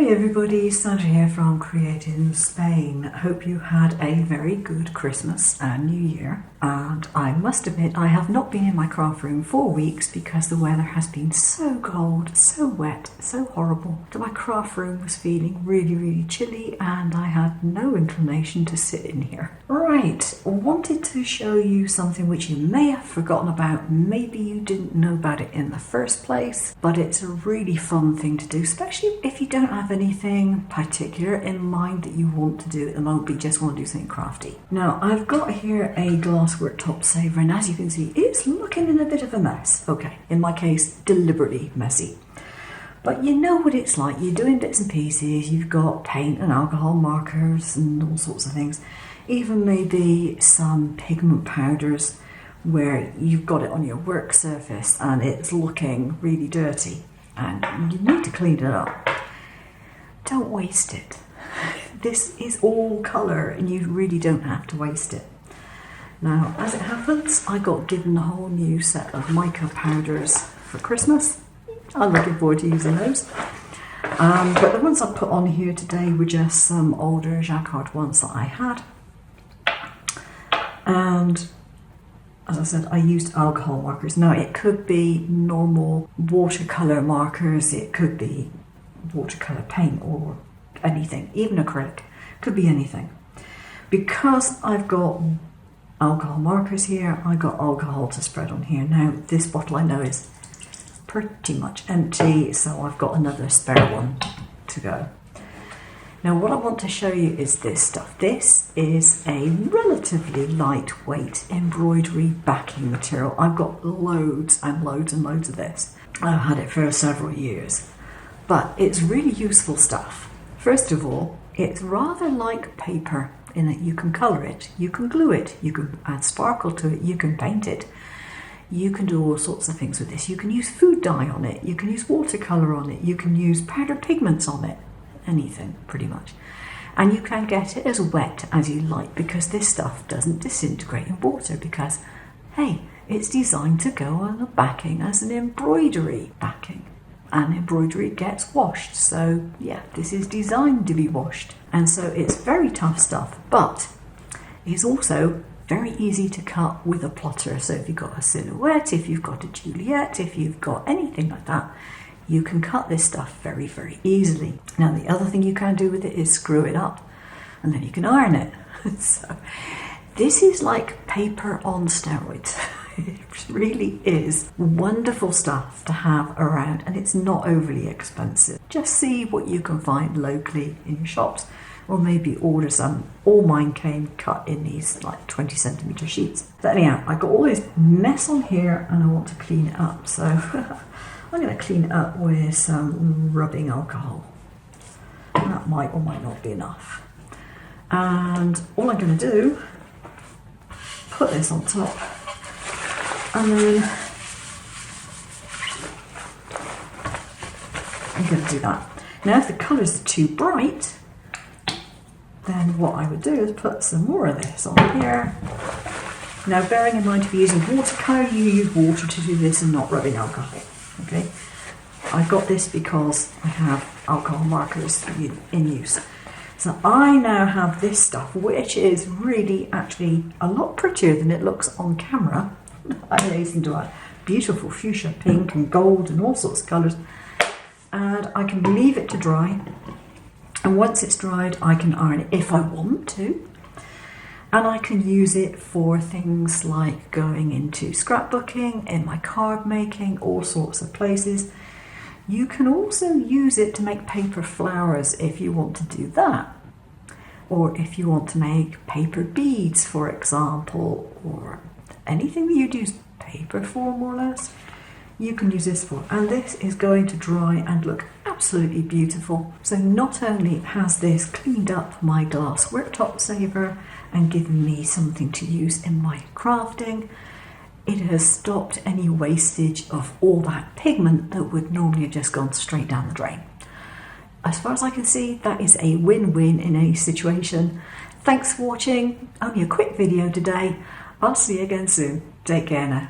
Hi everybody, Siser here from Create in Spain. Hope you had a very good Christmas and New Year. And I must admit, I have not been in my craft room for weeks because the weather has been so cold, so wet, so horrible that my craft room was feeling really chilly and I had no inclination to sit in here. Right, wanted to show you something which you may have forgotten about, maybe you didn't know about it in the first place, but it's a really fun thing to do, especially if you don't have anything particular in mind that you want to do at the moment, but you just want to do something crafty. Now, I've got here a glass worktop saver, and as you can see, it's looking in a bit of a mess. Okay, in my case, deliberately messy. But you know what it's like, you're doing bits and pieces, you've got paint and alcohol markers and all sorts of things, even maybe some pigment powders where you've got it on your work surface and it's looking really dirty and you need to clean it up. Don't waste it. This is all colour and you really don't have to waste it. Now, as it happens, I got given a whole new set of mica powders for Christmas. I'm looking forward to using those. But the ones I put on here today were just some older Jacquard ones that I had. And as I said, I used alcohol markers. Now, it could be normal watercolour markers, it could be watercolour paint or anything, even acrylic, could be anything. Because I've got alcohol markers here, I got alcohol to spread on here. Now, this bottle I know is pretty much empty, so I've got another spare one to go. Now, what I want to show you is this stuff. This is a relatively lightweight embroidery backing material. I've got loads and loads and loads of this. I've had it for several years, but it's really useful stuff. First of all, it's rather like paper in that you can colour it, you can glue it, you can add sparkle to it, you can paint it. You can do all sorts of things with this. You can use food dye on it, you can use watercolour on it, you can use powdered pigments on it, anything pretty much. And you can get it as wet as you like because this stuff doesn't disintegrate in water because, hey, it's designed to go on the backing as an embroidery backing. And embroidery gets washed, so yeah, this is designed to be washed. And so it's very tough stuff, but it's also very easy to cut with a plotter. So if you've got a silhouette, if you've got a Juliet, if you've got anything like that, you can cut this stuff very easily. Now, the other thing you can do with it is screw it up and then you can iron it. So this is like paper on steroids. It really is wonderful stuff to have around, and it's not overly expensive. Just see what you can find locally in your shops, or maybe order some. All mine came cut in these like 20 centimetre sheets. But anyhow, I got all this mess on here and I want to clean it up. So I'm going to clean it up with some rubbing alcohol. That might or might not be enough. And all I'm going to do, put this on top, and then I'm going to do that. Now, if the colours are too bright, then what I would do is put some more of this on here. Now, bearing in mind, if you're using watercolour, you use water to do this and not rubbing alcohol. Okay, I got this because I have alcohol markers in use. So I now have this stuff, which is really actually a lot prettier than it looks on camera. I hasten to add beautiful fuchsia pink and gold and all sorts of colours. And I can leave it to dry. And once it's dried, I can iron it if I want to. And I can use it for things like going into scrapbooking, in my card making, all sorts of places. You can also use it to make paper flowers if you want to do that. Or if you want to make paper beads, for example, or anything that you'd use paper for, more or less, you can use this for. And this is going to dry and look absolutely beautiful. So not only has this cleaned up my glass worktop saver and given me something to use in my crafting, it has stopped any wastage of all that pigment that would normally have just gone straight down the drain. As far as I can see, that is a win-win in any situation. Thanks for watching. Only a quick video today. I'll see you again soon. Take care now.